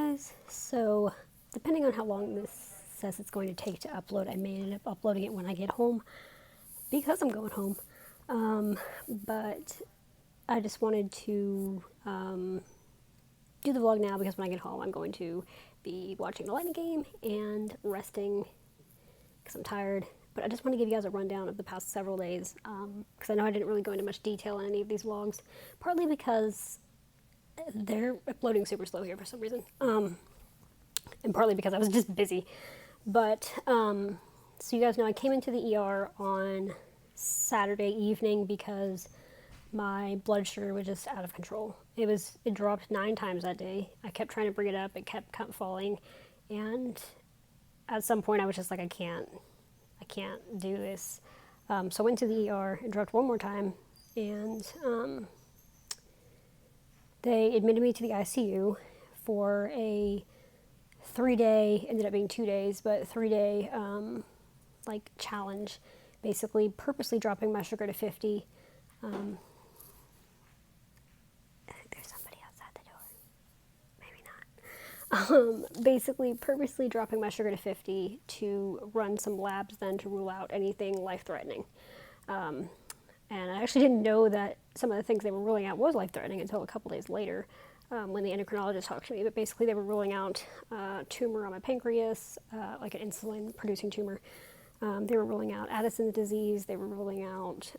guys. So, depending on how long this says it's going to take to upload, I may end up uploading it when I get home because I'm going home. But I just wanted to do the vlog now because when I get home, I'm going to be watching the Lightning game and resting because I'm tired. But I just want to give you guys a rundown of the past several days because I know I didn't really go into much detail in any of these vlogs, partly because they're uploading super slow here for some reason, and partly because I was just busy. But so you guys know I came into the ER on Saturday evening because my blood sugar was just out of control. It dropped 9 times that day. I kept trying to bring it up, it kept falling, and at some point I was just like, I can't do this. So I went to the ER and dropped one more time, and they admitted me to the ICU for a 3-day, ended up being 2 days, but 3-day like challenge, basically purposely dropping my sugar to 50. I think there's somebody outside the door. Maybe not. Basically purposely dropping my sugar to 50 to run some labs then to rule out anything life-threatening. And I actually didn't know that some of the things they were ruling out was life-threatening until a couple days later when the endocrinologist talked to me. But basically they were ruling out tumor on my pancreas, like an insulin-producing tumor. They were ruling out Addison's disease. They were ruling out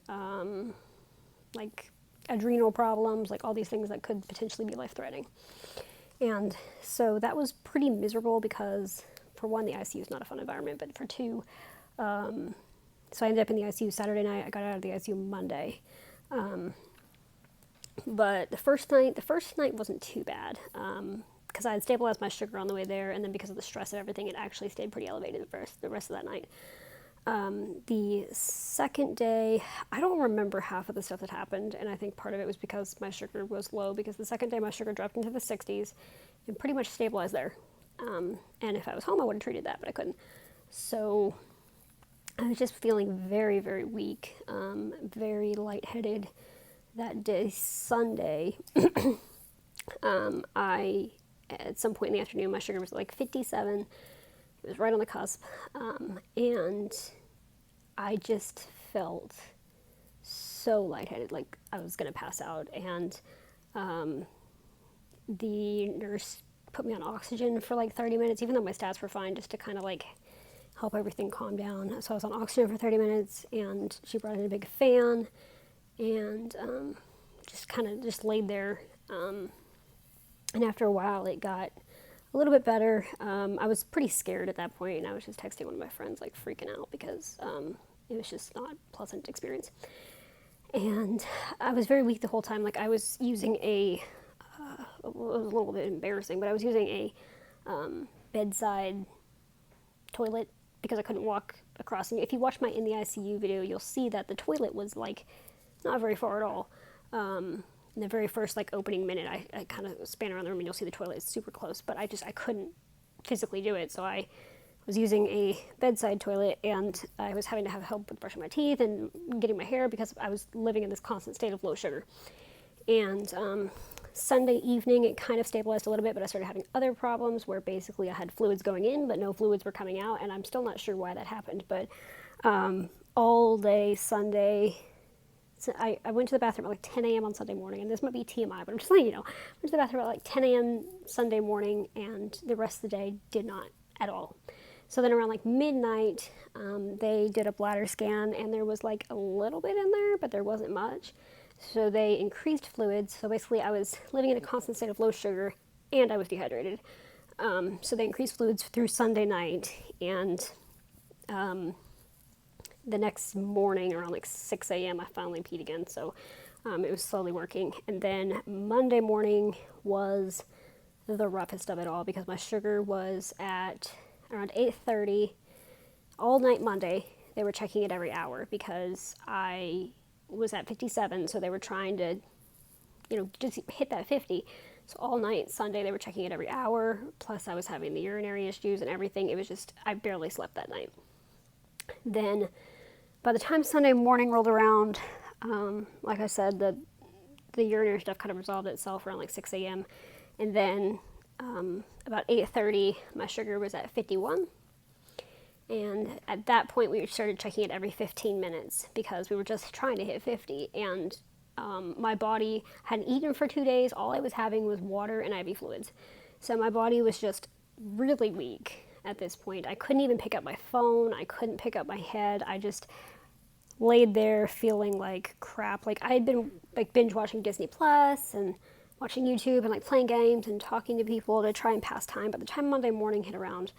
like adrenal problems, like all these things that could potentially be life-threatening. And so that was pretty miserable because, for one, the ICU is not a fun environment, but for two, so I ended up in the ICU Saturday night. I got out of the ICU Monday. But the first night wasn't too bad because I had stabilized my sugar on the way there, and then because of the stress and everything, it actually stayed pretty elevated the rest of that night. The second day, I don't remember half of the stuff that happened, and I think part of it was because my sugar was low, because the second day my sugar dropped into the 60s and pretty much stabilized there. And if I was home, I would have treated that, but I couldn't. So I was just feeling very, very weak, very lightheaded that day, Sunday. At some point in the afternoon, my sugar was like 57. It was right on the cusp. And I just felt so lightheaded, like I was going to pass out. And the nurse put me on oxygen for like 30 minutes, even though my stats were fine, just to kind of like help everything calm down. So I was on oxygen for 30 minutes, and she brought in a big fan, and just kind of just laid there. And after a while, it got a little bit better. I was pretty scared at that point, and I was just texting one of my friends, like freaking out, because it was just not a pleasant experience. And I was very weak the whole time. Like I was using it was a little bit embarrassing, but I was using a bedside toilet because I couldn't walk across. And if you watch my In the ICU video, you'll see that the toilet was like not very far at all. In the very first like opening minute, I kind of span around the room and you'll see the toilet is super close, but I couldn't physically do it. So I was using a bedside toilet, and I was having to have help with brushing my teeth and getting my hair because I was living in this constant state of low sugar. And Sunday evening, it kind of stabilized a little bit, but I started having other problems where basically I had fluids going in, but no fluids were coming out, and I'm still not sure why that happened. But all day Sunday, so I went to the bathroom at like 10 a.m. on Sunday morning, and this might be TMI, but I'm just letting you know. I went to the bathroom at like 10 a.m. Sunday morning, and the rest of the day did not at all. So then around like midnight, they did a bladder scan, and there was like a little bit in there, but there wasn't much. So they increased fluids. So basically I was living in a constant state of low sugar, and I was dehydrated. So they increased fluids through Sunday night, and the next morning around like 6 a.m. I finally peed again, so it was slowly working. And then Monday morning was the roughest of it all because my sugar was at around 8:30 all night Monday. They were checking it every hour because I was at 57, so they were trying to, just hit that 50. So all night Sunday they were checking it every hour, plus I was having the urinary issues and everything. It was just, I barely slept that night. Then by the time Sunday morning rolled around, like I said, the urinary stuff kind of resolved itself around like 6 a.m. And then about 8:30, my sugar was at 51. And at that point, we started checking it every 15 minutes because we were just trying to hit 50. And my body hadn't eaten for 2 days. All I was having was water and IV fluids. So my body was just really weak at this point. I couldn't even pick up my phone. I couldn't pick up my head. I just laid there feeling like crap. Like I had been like binge watching Disney Plus and watching YouTube and like playing games and talking to people to try and pass time. By the time Monday morning hit around,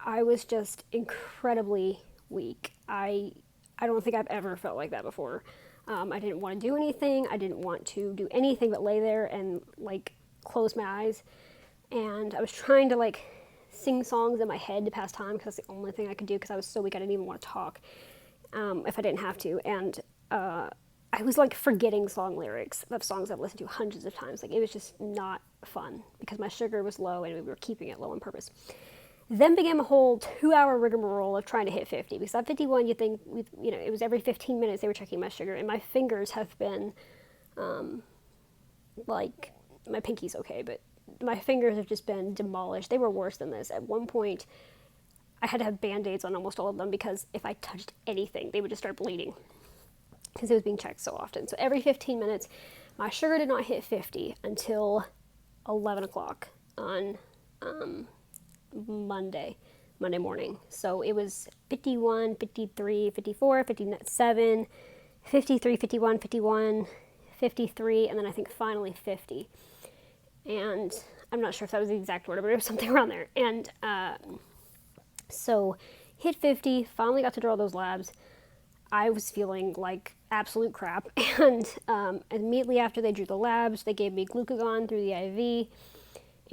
I was just incredibly weak. I don't think I've ever felt like that before. I didn't want to do anything. I didn't want to do anything but lay there and like close my eyes. And I was trying to like sing songs in my head to pass time because that's the only thing I could do because I was so weak I didn't even want to talk if I didn't have to. And I was like forgetting song lyrics of songs I've listened to hundreds of times. Like it was just not fun because my sugar was low and we were keeping it low on purpose. Then began a whole 2-hour rigmarole of trying to hit 50 because at 51 you think it was every 15 minutes they were checking my sugar, and my fingers have been like my pinky's okay, but my fingers have just been demolished. They were worse than this. At one point I had to have band-aids on almost all of them because if I touched anything they would just start bleeding because it was being checked so often. So every 15 minutes my sugar did not hit 50 until 11 o'clock on Monday morning. So it was 51, 53, 54, 57, 53, 51, 51, 53, and then I think finally 50. And I'm not sure if that was the exact order, but it was something around there. And so hit 50, finally got to draw those labs. I was feeling like absolute crap. And immediately after they drew the labs, they gave me glucagon through the IV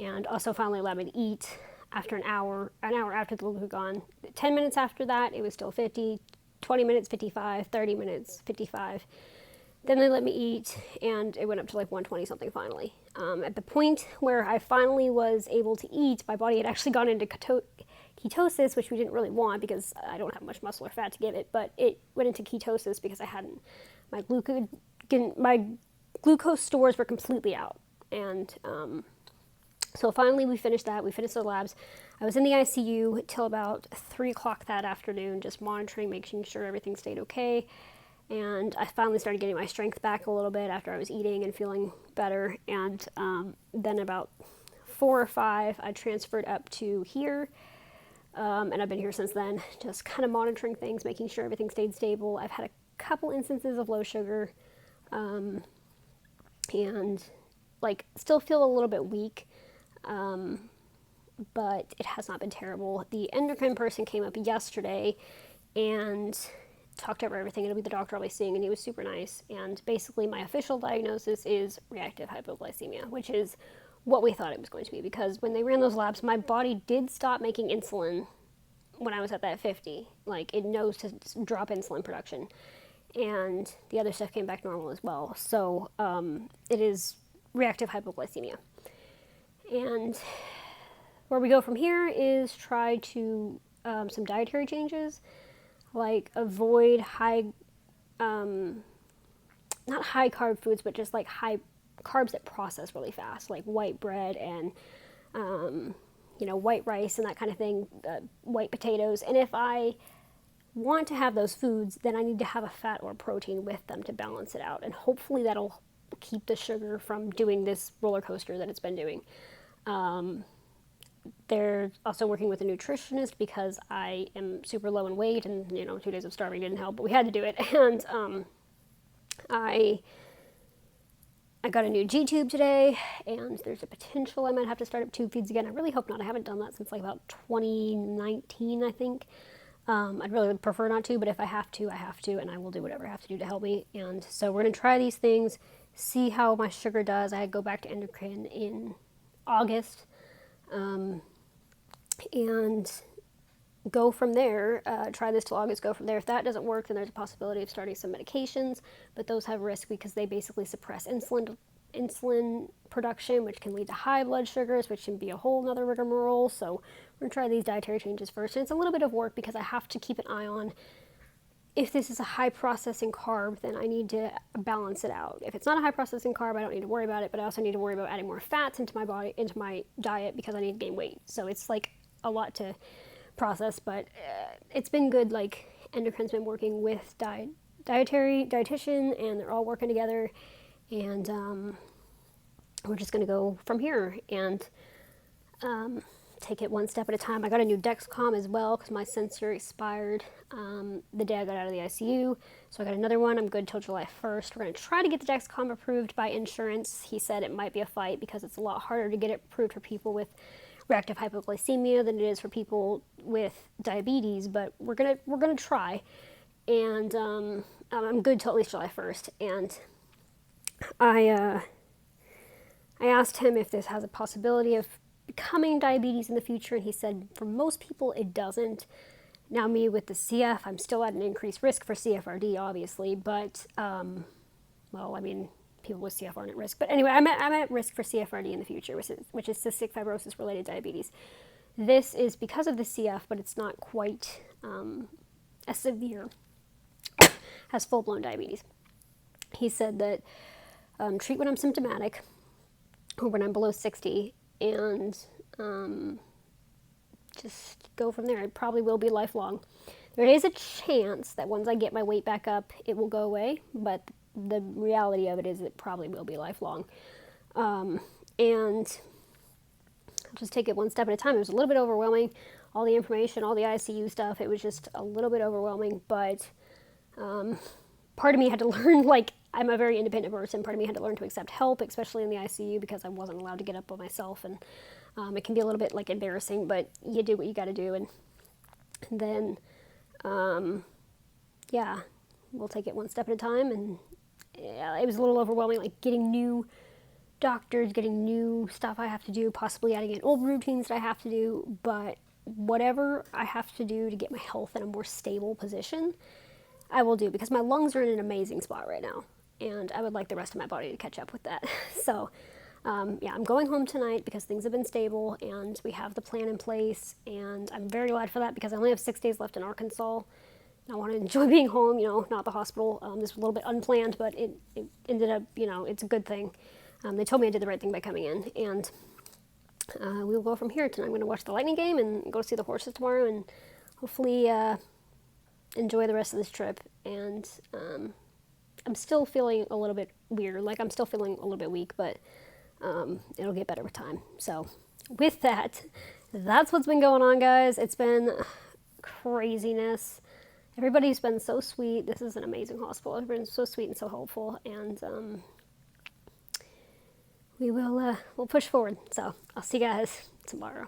and also finally allowed me to eat after an hour after the glucagon. 10 minutes after that, it was still 50, 20 minutes, 55, 30 minutes, 55. Then they let me eat, and it went up to like 120 something finally. At the point where I finally was able to eat, my body had actually gone into ketosis, which we didn't really want because I don't have much muscle or fat to give it, but it went into ketosis because I hadn't, my glucose stores were completely out. And so finally we finished that. We finished the labs. I was in the ICU till about 3 o'clock that afternoon, just monitoring, making sure everything stayed okay. And I finally started getting my strength back a little bit after I was eating and feeling better. And then about 4 or 5, I transferred up to here. And I've been here since then, just kind of monitoring things, making sure everything stayed stable. I've had a couple instances of low sugar and like still feel a little bit weak. But it has not been terrible. The endocrine person came up yesterday and talked over everything. It'll be the doctor I'll be seeing, and he was super nice. And basically my official diagnosis is reactive hypoglycemia, which is what we thought it was going to be, because when they ran those labs, my body did stop making insulin when I was at that 50. Like, it knows to drop insulin production. And the other stuff came back normal as well. So it is reactive hypoglycemia. And where we go from here is try to some dietary changes, like avoid not high carb foods, but just like high carbs that process really fast, like white bread and white rice and that kind of thing, white potatoes. And if I want to have those foods, then I need to have a fat or protein with them to balance it out, and hopefully that'll keep the sugar from doing this roller coaster that it's been doing. They're also working with a nutritionist because I am super low in weight, and 2 days of starving didn't help, but we had to do it. And I got a new G-tube today, and there's a potential I might have to start up tube feeds again. I really hope not. I haven't done that since like about 2019, I think. I'd really prefer not to, but if I have to, I have to, and I will do whatever I have to do to help me. And so we're going to try these things, see how my sugar does. I go back to endocrine in August, and go from there. Try this till August, go from there. If that doesn't work, then there's a possibility of starting some medications, but those have risk because they basically suppress insulin production, which can lead to high blood sugars, which can be a whole nother rigmarole. So we're going to try these dietary changes first. And it's a little bit of work because I have to keep an eye on if this is a high processing carb, then I need to balance it out. If it's not a high processing carb, I don't need to worry about it, but I also need to worry about adding more fats into my body, into my diet, because I need to gain weight. So it's like a lot to process, but it's been good. Like, endocrine's been working with dietitian, and they're all working together, and we're just going to go from here and take it one step at a time. I got a new Dexcom as well because my sensor expired the day I got out of the ICU. So I got another one. I'm good till July 1st. We're going to try to get the Dexcom approved by insurance. He said it might be a fight because it's a lot harder to get it approved for people with reactive hypoglycemia than it is for people with diabetes, but we're gonna try. And I'm good till at least July 1st. And I asked him if this has a possibility of becoming diabetes in the future, and he said for most people it doesn't. Now, me with the CF, I'm still at an increased risk for CFRD, obviously, but well, I mean, people with CF aren't at risk. But anyway, I'm at risk for CFRD in the future, which is cystic fibrosis related diabetes. This is because of the CF, but it's not quite as severe as full-blown diabetes. He said that treat when I'm symptomatic or when I'm below 60, and just go from there. It probably will be lifelong. There is a chance that once I get my weight back up, it will go away, but the reality of it is it probably will be lifelong. And I'll just take it one step at a time. It was a little bit overwhelming, all the information, all the ICU stuff. It was just a little bit overwhelming, but part of me had to learn, like, I'm a very independent person. Part of me had to learn to accept help, especially in the ICU, because I wasn't allowed to get up by myself, and it can be a little bit like embarrassing, but you do what you got to do. And then, yeah, we'll take it one step at a time. And it was a little overwhelming, like getting new doctors, getting new stuff I have to do, possibly adding in old routines that I have to do. But whatever I have to do to get my health in a more stable position, I will do, because my lungs are in an amazing spot right now, and I would like the rest of my body to catch up with that. So, yeah, I'm going home tonight because things have been stable and we have the plan in place, and I'm very glad for that because I only have 6 days left in Arkansas. I want to enjoy being home, not the hospital. This was a little bit unplanned, but it ended up, it's a good thing. They told me I did the right thing by coming in, and we will go from here tonight. I'm going to watch the Lightning game and go see the horses tomorrow, and hopefully enjoy the rest of this trip. And I'm still feeling a little bit weird, like I'm still feeling a little bit weak, but it'll get better with time. So with that, that's what's been going on, guys. It's been craziness. Everybody's been so sweet. This is an amazing hospital. Everyone's so sweet and so helpful, and we'll push forward. So I'll see you guys tomorrow.